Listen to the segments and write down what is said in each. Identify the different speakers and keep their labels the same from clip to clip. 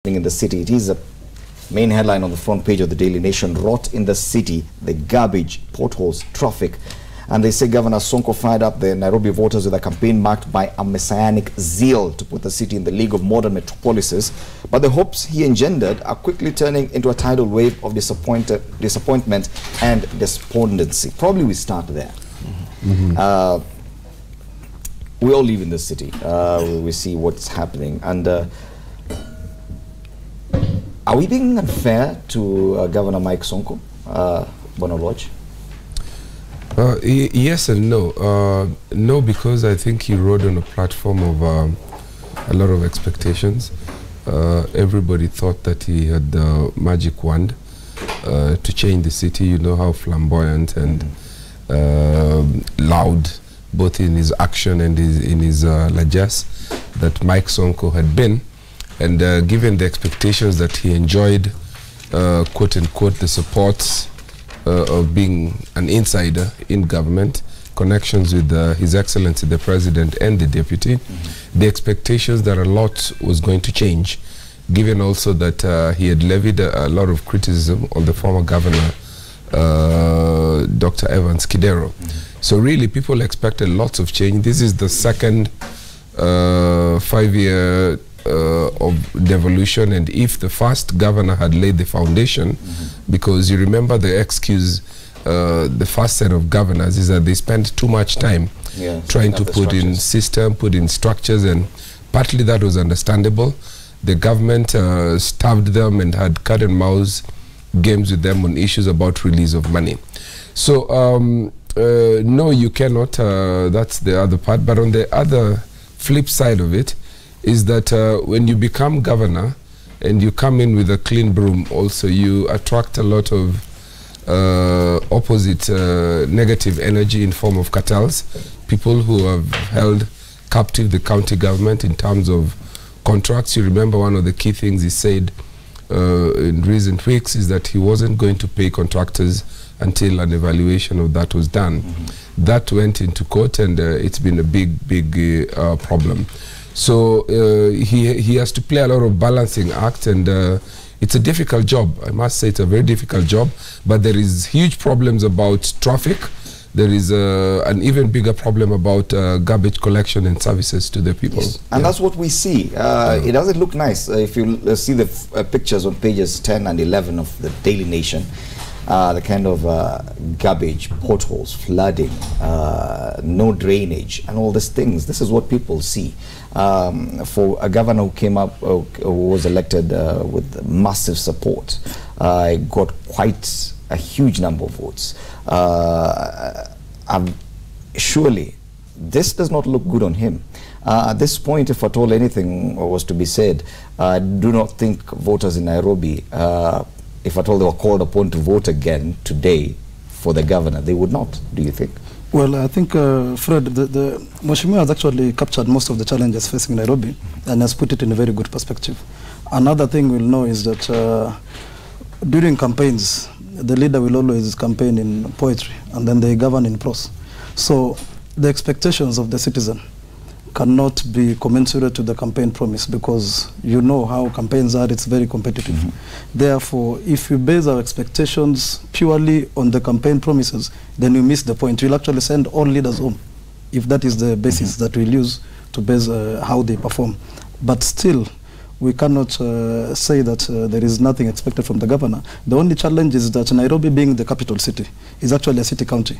Speaker 1: in the city. It is a main headline on the front page of the Daily Nation. Rot in the city, the garbage, potholes, traffic. And they say Governor Sonko fired up the Nairobi voters with a campaign marked by a messianic zeal to put the city in the league of modern metropolises. But the hopes he engendered are quickly turning into a tidal wave of disappointment and despondency. Probably we start there. We all live in the city. We see what's happening. And are we being unfair to Governor Mike Sonko, Bono Lodge?
Speaker 2: Yes and no. No, because I think he rode on a platform of a lot of expectations. Everybody thought that he had the magic wand to change the city. You know how flamboyant and loud, both in his action and in his largesse, that Mike Sonko had been. And given the expectations that he enjoyed, quote unquote, the support of being an insider in government, connections with His Excellency the President and the Deputy, the expectations that a lot was going to change, given also that he had levied a lot of criticism on the former governor, Dr. Evans Kidero. So really people expected lots of change. This is the second 5-year of devolution, and if the first governor had laid the foundation, because you remember the excuse the first set of governors is that they spent too much time trying to put in system, put in structures, and partly that was understandable. The government starved them and had cat and mouse games with them on issues about release of money. So no, you cannot, that's the other part. But on the other flip side of it is that when you become governor and you come in with a clean broom, also you attract a lot of opposite negative energy in form of cartels, people who have held captive the county government in terms of contracts. You remember one of the key things he said in recent weeks is that he wasn't going to pay contractors until an evaluation of that was done. That went into court, and it's been a big problem. So he has to play a lot of balancing act, and it's a difficult job. I must say it's a very difficult job, but there is huge problems about traffic. There is an even bigger problem about garbage collection and services to the people.
Speaker 1: Yes. And that's what we see. It doesn't look nice. If you see the pictures on pages 10 and 11 of the Daily Nation, the kind of garbage, potholes, flooding, no drainage, and all these things. This is what people see. For a governor who came up, who was elected with massive support, got quite a huge number of votes. Surely, this does not look good on him. At this point, if at all anything was to be said, I do not think voters in Nairobi, if at all they were called upon to vote again today for the governor, they would not, do you think?
Speaker 3: Well, I think, Fred, the Mheshimiwa has actually captured most of the challenges facing Nairobi and has put it in a very good perspective. Another thing we'll know is that during campaigns, the leader will always campaign in poetry and then they govern in prose. So the expectations of the citizen cannot be commensurate to the campaign promise, because you know how campaigns are, it's very competitive. Therefore, if we base our expectations purely on the campaign promises, then we miss the point. We'll actually send all leaders home, if that is the basis that we'll use to base how they perform. But still, we cannot say that there is nothing expected from the governor. The only challenge is that Nairobi, being the capital city, is actually a city county.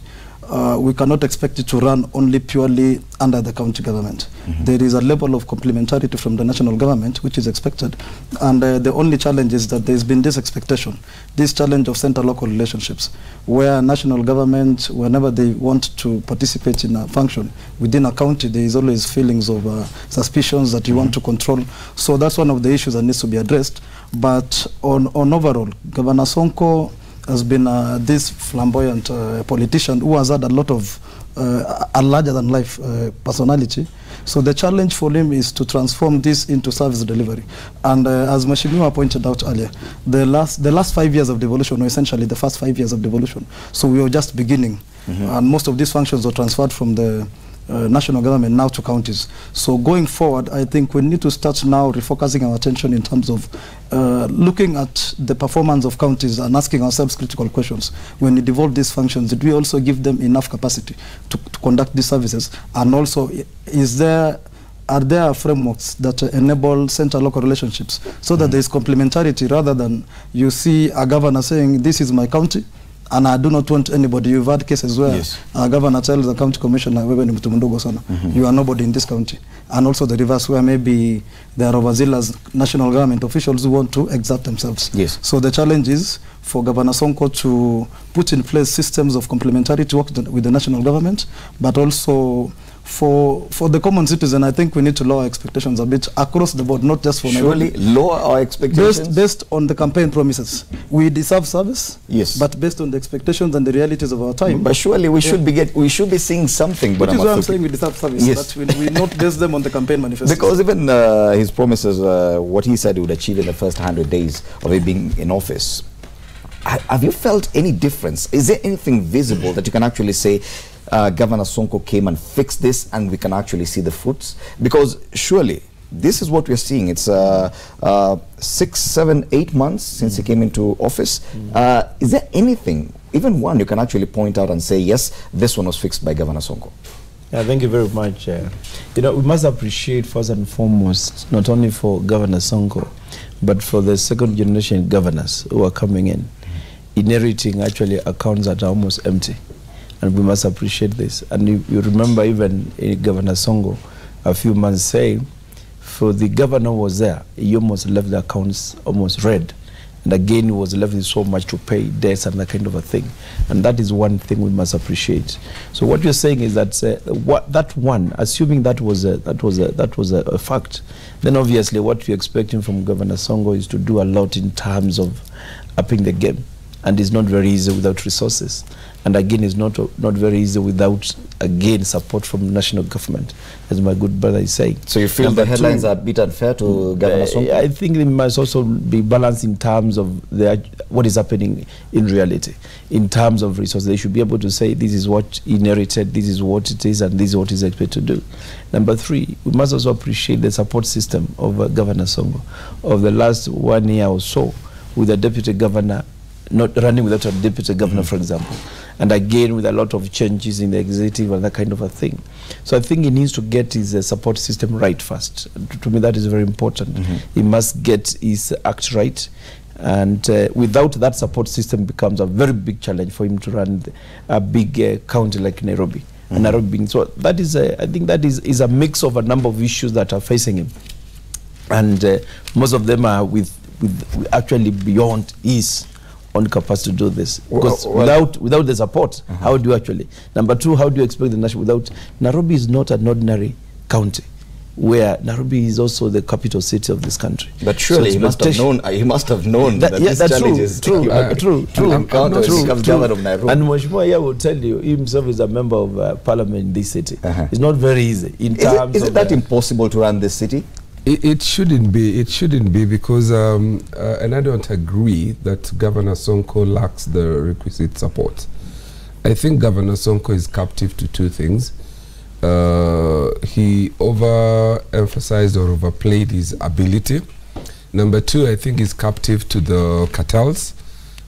Speaker 3: We cannot expect it to run only purely under the county government. There is a level of complementarity from the national government which is expected, and the only challenge is that there's been this expectation, this challenge of center-local relationships, where national government, whenever they want to participate in a function within a county, there is always feelings of suspicions that you want to control. So that's one of the issues that needs to be addressed. But on overall, Governor Sonko has been this flamboyant politician who has had a lot of a larger-than-life personality. So the challenge for him is to transform this into service delivery. And as Mheshimiwa pointed out earlier, the last 5 years of devolution were essentially the first 5 years of devolution. So we were just beginning. And most of these functions were transferred from the national government now to counties. So going forward, I think we need to start now refocusing our attention in terms of looking at the performance of counties and asking ourselves critical questions. When we devolve these functions, did we also give them enough capacity to conduct these services? And also, are there frameworks that enable center-local relationships so that there is complementarity, rather than you see a governor saying, this is my county, and I do not want anybody. You've had cases where a governor tells the county commissioner, you are nobody in this county. And also the reverse, where maybe there are overzealous national government officials who want to exert themselves.
Speaker 1: Yes.
Speaker 3: So the challenge is for Governor Sonko to put in place systems of complementarity work with the national government, but also for the common citizen. I think we need to lower expectations a bit across the board, not just for
Speaker 1: Nairobi. Lower our expectations?
Speaker 3: Based on the campaign promises. We deserve service, but based on the expectations and the realities of our time.
Speaker 1: But surely we should be seeing something.
Speaker 3: Which is why I'm saying we deserve service, but we not base them on the campaign manifesto.
Speaker 1: Because even his promises, what he said he would achieve in the first 100 days of it being in office, have you felt any difference? Is there anything visible that you can actually say, Governor Sonko came and fixed this, and we can actually see the fruits? Because surely this is what we're seeing. It's 6, 7, 8 months since he came into office. Is there anything, even one, you can actually point out and say, yes, this one was fixed by Governor Sonko?
Speaker 4: Yeah, thank you very much. You know, we must appreciate first and foremost, not only for Governor Sonko, but for the second generation governors who are coming in, inheriting actually accounts that are almost empty. And we must appreciate this. And you remember even Governor Sonko a few months saying, for the governor was there, he almost left the accounts almost red. And again, he was left with so much to pay, debts and that kind of a thing. And that is one thing we must appreciate. So what you're saying is that assuming that was a fact, then obviously what we're expecting from Governor Sonko is to do a lot in terms of upping the game. And it's not very easy without resources. And again, it's not very easy without, again, support from national government, as my good brother is saying.
Speaker 1: So you feel the headlines are a bit unfair to Governor Sonko?
Speaker 4: I think they must also be balanced in terms of what is happening in reality. In terms of resources, they should be able to say, this is what he inherited, this is what it is, and this is what is expected to do. Number 3, we must also appreciate the support system of Governor Sonko. Of the last 1 year or so, with a deputy governor not running without a deputy governor, for example. And again, with a lot of changes in the executive and that kind of a thing. So I think he needs to get his support system right first. To me, that is very important. He must get his act right. And without that support system, becomes a very big challenge for him to run a big county like Nairobi. And Nairobi being, so that is, I think that is a mix of a number of issues that are facing him. And most of them are with actually beyond his own capacity to do this. Because without the support, how do you actually? Number 2, how do you expect the national, without, Nairobi is not an ordinary county, where Nairobi is also the capital city of this country.
Speaker 1: But surely he must have known that this challenge is true. Governor of Nairobi.
Speaker 4: And Mheshimiwa will tell you, he himself is a member of parliament in this city. It's not very easy in terms
Speaker 1: of... Is it that impossible to run this city?
Speaker 2: It shouldn't be. It shouldn't be, because, and I don't agree that Governor Sonko lacks the requisite support. I think Governor Sonko is captive to 2 things. He overemphasized or overplayed his ability. Number 2, I think he's captive to the cartels.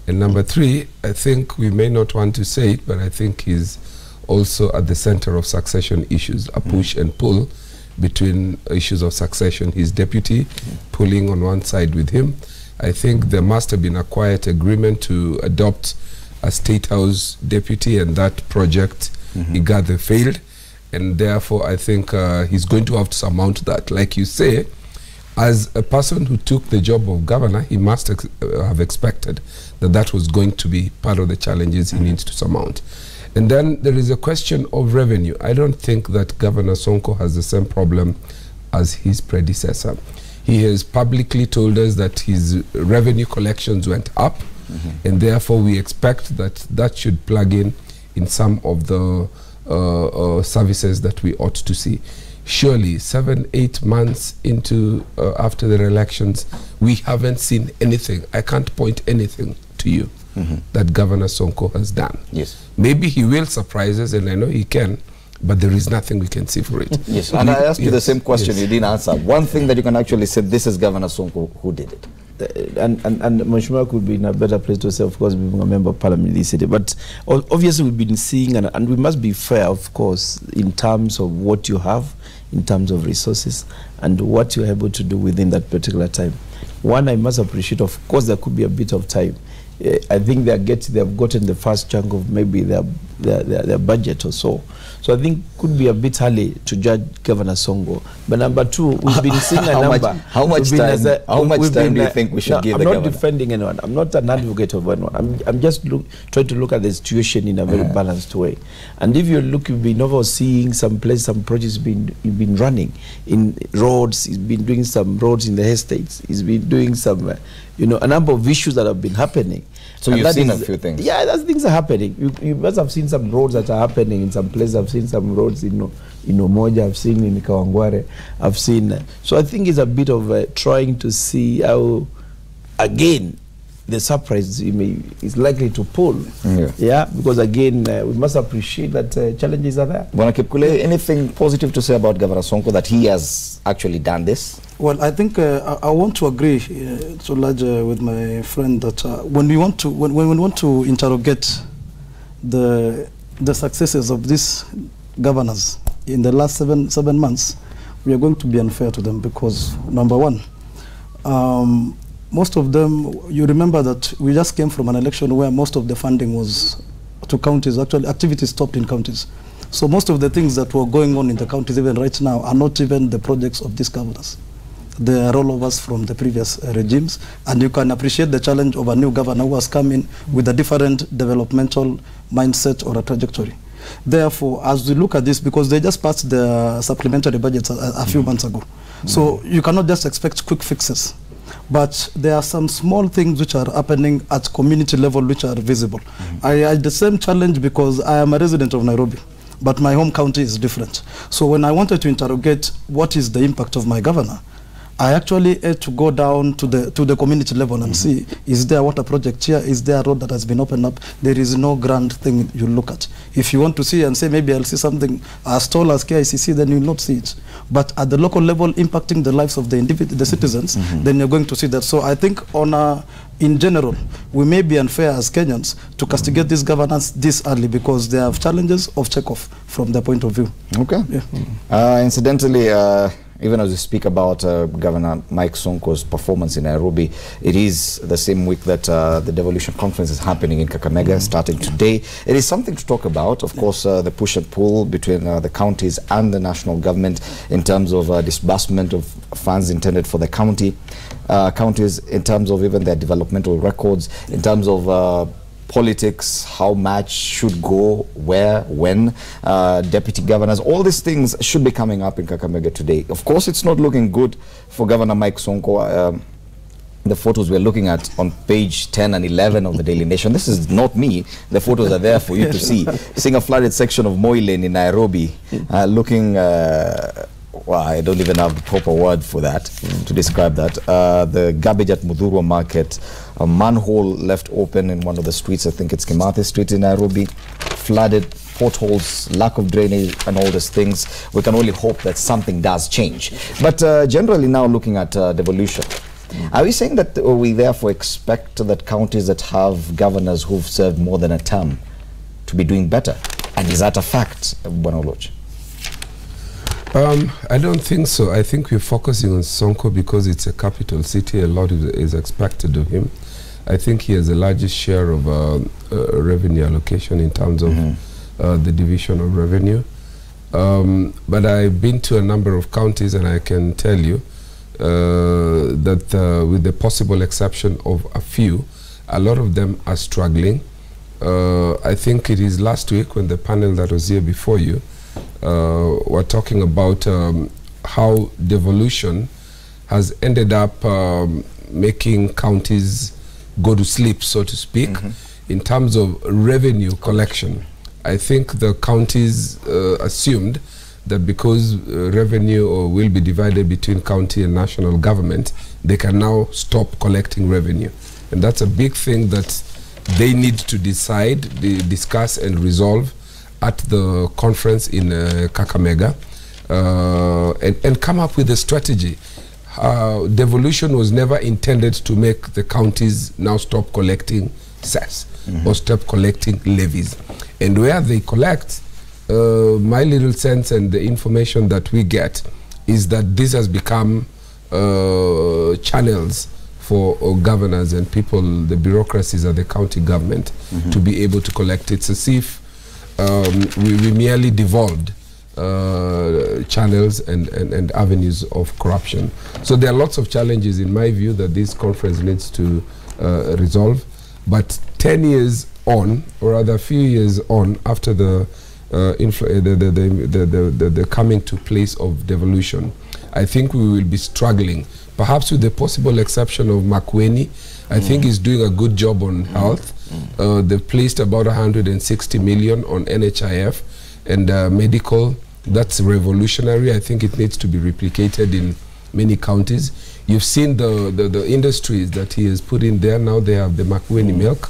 Speaker 2: And number 3, I think we may not want to say it, but I think he's also at the center of succession issues, a push and pull between issues of succession. His deputy pulling on one side with him. I think there must have been a quiet agreement to adopt a State House deputy, and that project, he gather, failed. And therefore, I think he's going to have to surmount that. Like you say, as a person who took the job of governor, he must have expected that that was going to be part of the challenges he needs to surmount. And then there is a question of revenue. I don't think that Governor Sonko has the same problem as his predecessor. He has publicly told us that his revenue collections went up, and therefore we expect that that should plug in some of the services that we ought to see. Surely 7, 8 months into after the elections, we haven't seen anything. I can't point anything to you that Governor Sonko has done.
Speaker 1: Yes.
Speaker 2: Maybe he will surprise us, and I know he can, but there is nothing we can see for it.
Speaker 1: Yes, and I asked you the same question, you didn't answer. One thing that you can actually say, this is Governor Sonko who did it.
Speaker 4: And Mheshimiwa could be in a better place to say, of course, being a member of parliament in this city. But obviously we've been seeing, and we must be fair, of course, in terms of what you have, in terms of resources, and what you're able to do within that particular time. One, I must appreciate, of course, there could be a bit of time. I think they have gotten the first chunk of maybe their budget or so. So I think could be a bit early to judge Governor Sonko. But number two, we've been seeing a number.
Speaker 1: How much time do you think we should give the governor?
Speaker 4: I'm not defending anyone. I'm not an advocate of anyone. I'm just trying to look at the situation in a very balanced way. And if you look, you've been overseeing some projects you've been running in roads. He's been doing some roads in the estates. He's been doing some, a number of issues that have been happening.
Speaker 1: So you've seen a few things.
Speaker 4: Yeah, those things are happening. You must have seen some roads that are happening in some places. I've seen some roads in Umoja, I've seen in Kawangware, I've seen. So I think it's a bit of trying to see how, again, the surprise is likely to pull. Yeah, because again, we must appreciate that challenges are there.
Speaker 1: Bwana Kipkule, anything positive to say about Governor Sonko that he has actually done this?
Speaker 3: Well, I think I want to agree so large with my friend that when we want to interrogate the successes of these governors in the last seven months, we are going to be unfair to them because number one, most of them, you remember that we just came from an election where most of the funding was to counties. Actually, activities stopped in counties. So most of the things that were going on in the counties even right now are not even the projects of these governors. They are rollovers from the previous regimes. And you can appreciate the challenge of a new governor who has come in with a different developmental mindset or a trajectory. Therefore, as we look at this, because they just passed the supplementary budgets a few months ago. So you cannot just expect quick fixes. But there are some small things which are happening at community level which are visible. I had the same challenge because I am a resident of Nairobi, but my home county is different. So when I wanted to interrogate what is the impact of my governor, I actually had to go down to the community level and see, is there water project here? Is there a road that has been opened up? There is no grand thing you look at. If you want to see and say, maybe I'll see something as tall as KICC, then you'll not see it. But at the local level, impacting the lives of the citizens, then you're going to see that. So I think in general, we may be unfair as Kenyans to castigate this governance this early because they have challenges of checkoff from their point of view.
Speaker 1: Okay. Yeah. Incidentally, even as we speak about Governor Mike Sonko's performance in Nairobi, it is the same week that the Devolution Conference is happening in Kakamega, starting today. It is something to talk about, of course, the push and pull between the counties and the national government in terms of disbursement of funds intended for the counties, in terms of even their developmental records, in terms of politics, how much should go, where, when, deputy governors, all these things should be coming up in Kakamega today. Of course, it's not looking good for Governor Mike Sonko. The photos we're looking at on page 10 and 11 of the Daily Nation, this is not me, the photos are there for you to see. Seeing a flooded section of Moi Lane in Nairobi, looking, well, I don't even have the proper word for that, to describe that. The garbage at Mudhurwa Market, a manhole left open in one of the streets, I think it's Kimathi Street in Nairobi, flooded, potholes, lack of drainage and all these things. We can only hope that something does change. But generally now looking at devolution, are we saying that we therefore expect that counties that have governors who've served more than a term to be doing better? And is that a fact, Bwana Oloch?
Speaker 2: I don't think so. I think we're focusing on Sonko because it's a capital city. A lot is expected of him. I think he has the largest share of revenue allocation in terms of the division of revenue. But I've been to a number of counties and I can tell you that with the possible exception of a few, a lot of them are struggling. I think it is last week when the panel that was here before you were talking about how devolution has ended up making counties go to sleep, so to speak, in terms of revenue collection. I think the counties assumed that because revenue will be divided between county and national government, they can now stop collecting revenue. And that's a big thing that they need to decide, discuss and resolve at the conference in Kakamega and come up with a strategy. Devolution was never intended to make the counties now stop collecting cess or stop collecting levies. And where they collect, my little sense and the information that we get is that this has become channels for governors and people, the bureaucracies of the county government, to be able to collect. It's as if we merely devolved channels and avenues of corruption. So there are lots of challenges, in my view, that this conference needs to resolve. But 10 years on, or rather a few years on, after the coming to place of devolution, I think we will be struggling, perhaps with the possible exception of Makueni. I think he's doing a good job on health. They've placed about 160 million on NHIF and medical. That's revolutionary. I think it needs to be replicated in many counties. You've seen the industries that he has put in there. Now they have the Makueni milk,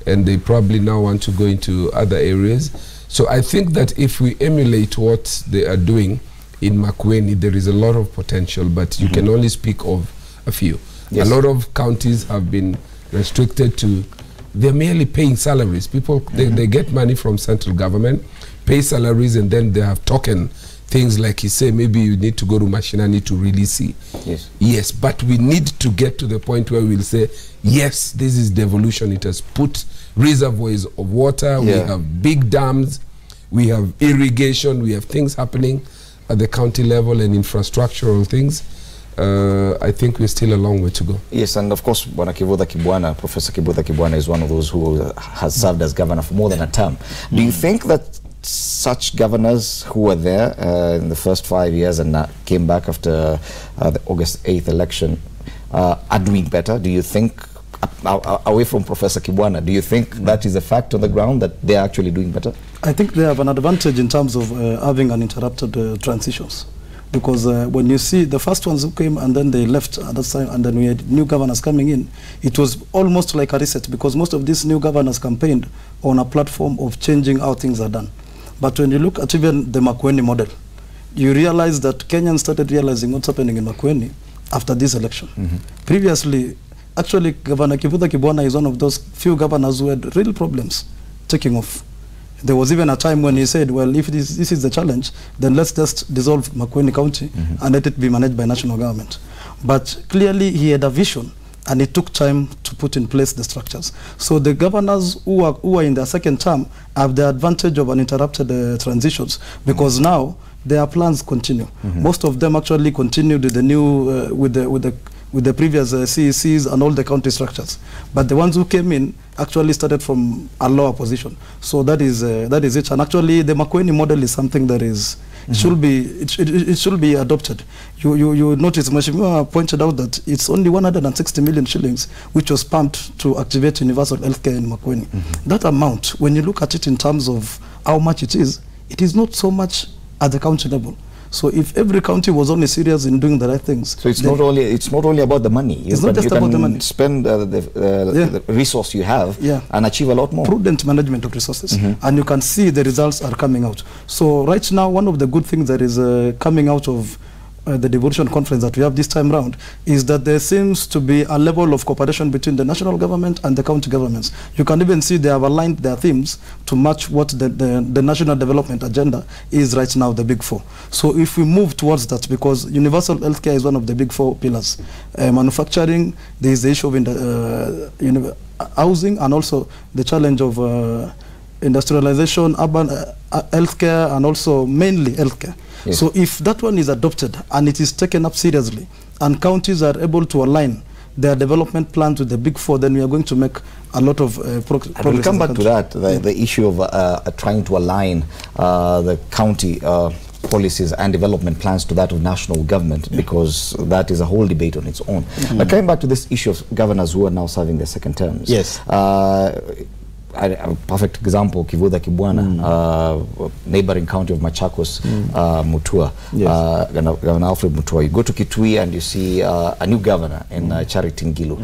Speaker 2: and they probably now want to go into other areas. So I think that if we emulate what they are doing in Makueni, there is a lot of potential, but you can only speak of a few. Yes. A lot of counties have been restricted to, they're merely paying salaries. People, they get money from central government, pay salaries, and then they have token things like he said, maybe you need to go to Mashinani to really see. Yes. Yes, but we need to get to the point where we'll say, yes, this is devolution. It has put reservoirs of water. We have big dams. We have irrigation. We have things happening at the county level and infrastructural things. I think we're still a long way to go. Yes, and of course, Bwana Kivutha Kibwana, Professor Kivutha Kibwana is one of those who has served as governor for more than a term. Do you think that such governors who were there in the first 5 years and came back after the August 8th election are doing better? Do you think, away from Professor Kibwana, do you think that is a fact on the ground, that they are actually doing better? I think they have an advantage in terms of having uninterrupted transitions. Because when you see the first ones who came and then they left at that time, and then we had new governors coming in, it was almost like a reset, because most of these new governors campaigned on a platform of changing how things are done. But when you look at even the Makueni model, you realize that Kenyans started realizing what's happening in Makueni after this election. Previously, actually, Governor Kivutha Kibwana is one of those few governors who had real problems taking off. There was even a time when he said, well, if this is the challenge, then let's just dissolve Makueni County and let it be managed by national government. But clearly he had a vision, and it took time to put in place the structures. So the governors who are in their second term have the advantage of uninterrupted transitions, because now their plans continue. Most of them actually continued with the new, with the previous CECs and all the county structures. But the ones who came in actually started from a lower position. So that is it. And actually the Makueni model is something that is, it should be adopted. You notice, Mheshimiwa pointed out that it's only 160 million shillings which was pumped to activate universal healthcare in Makueni. That amount, when you look at it in terms of how much it is not so much at the county level. So if every county was only serious in doing the right things, so it's not only about the money. It's not just about the money. Spend the resource you have and achieve a lot more. Prudent management of resources, and you can see the results are coming out. So right now, one of the good things that is coming out of the devolution conference that we have this time round is that there seems to be a level of cooperation between the national government and the county governments. You can even see they have aligned their themes to match what the national development agenda is right now, the big four. So if we move towards that, because universal healthcare is one of the big four pillars. Manufacturing, there is the issue of housing, and also the challenge of industrialization, urban healthcare, and also mainly healthcare. Yes. So if that one is adopted and it is taken up seriously, and counties are able to align their development plans with the big four, then we are going to make a lot of progress. We'll come back to that, the issue of trying to align the county policies and development plans to that of national government, because that is a whole debate on its own. But coming back to this issue of governors who are now serving their second terms. Yes. A perfect example, Kivutha Kibwana, neighboring county of Machakos, Mutua, Governor Alfred Mutua. You go to Kitui and you see a new governor in Charity Ngilu.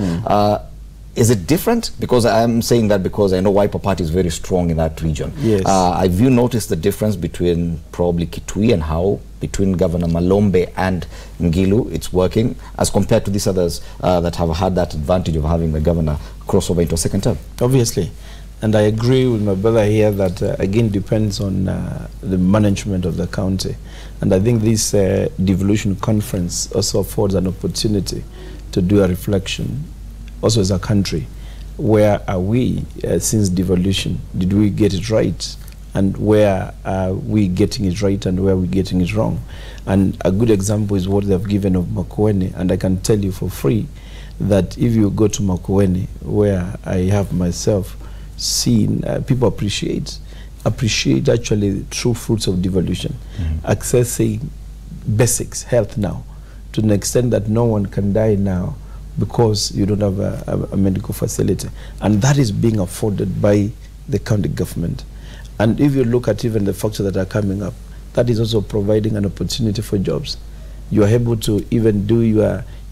Speaker 1: Is it different? Because I'm saying that because I know Wiper Party is very strong in that region.
Speaker 4: Yes.
Speaker 1: Have you noticed the difference between probably Kitui and how between Governor Malombe and Ngilu it's working as compared to these others that have had that advantage of having the governor cross over into a second term?
Speaker 4: Obviously. And I agree with my brother here that, again, depends on the management of the county. And I think this devolution conference also affords an opportunity to do a reflection, also as a country. Where are we since devolution? Did we get it right? And where are we getting it right and where are we getting it wrong? And a good example is what they've given of Makueni. And I can tell you for free that if you go to Makueni, where I have myself seen people appreciate actually the true fruits of devolution, accessing basics, health now, to an extent that no one can die now because you don't have a medical facility. And that is being afforded by the county government. And if you look at even the factors that are coming up, that is also providing an opportunity for jobs. You are able to even do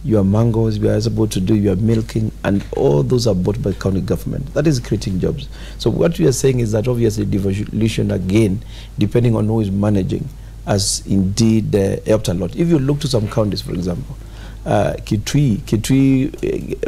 Speaker 4: your mangoes, you are able to do your milking, and all those are bought by county government. That is creating jobs. So what we are saying is that obviously devolution, again, depending on who is managing, has indeed helped a lot. If you look to some counties, for example, Kitui,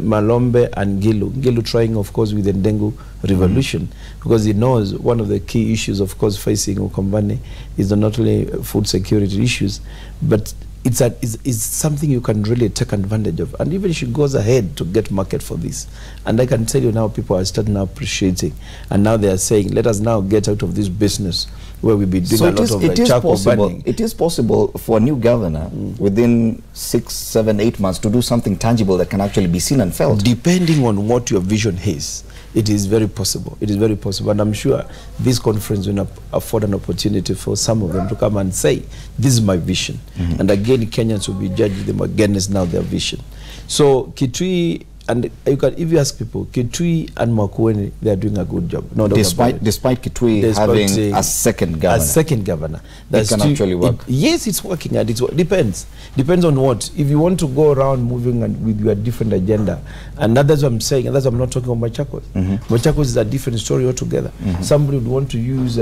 Speaker 4: Malombe and Ngilu trying, of course, with the Ndengu revolution, because he knows one of the key issues, of course, facing Ukambani is not only food security issues, but it's something you can really take advantage of. And even she goes ahead to get market for this. And I can tell you now, people are starting appreciating. And now they are saying, let us now get out of this business where we be doing a lot of charcoal burning.
Speaker 1: It is possible for a new governor within 6, 7, 8 months to do something tangible that can actually be seen and felt.
Speaker 4: Depending on what your vision is. It is very possible. It is very possible. And I'm sure this conference will afford an opportunity for some of them to come and say, this is my vision. And again, Kenyans will be judging them against now their vision. So Kitui, and you can, if you ask people, Kitui and Makueni, they are doing a good job. No,
Speaker 1: despite Kitui having a second governor.
Speaker 4: A second governor.
Speaker 1: That can actually work.
Speaker 4: Yes, it's working. And it depends. Depends on what. If you want to go around moving and with your different agenda, and that's what I'm saying, and that's what I'm not talking about Machakos. Machakos is a different story altogether. Somebody would want to use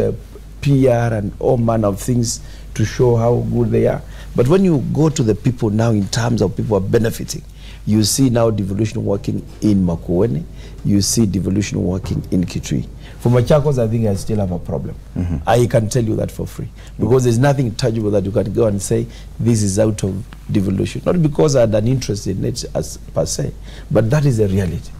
Speaker 4: PR and all manner of things to show how good they are. But when you go to the people now in terms of people are benefiting, you see now devolution working in Makueni, you see devolution working in Kitui. For Machakos, I think I still have a problem. I can tell you that for free. Because there's nothing tangible that you can go and say, this is out of devolution. Not because I had an interest in it as per se, but that is a reality.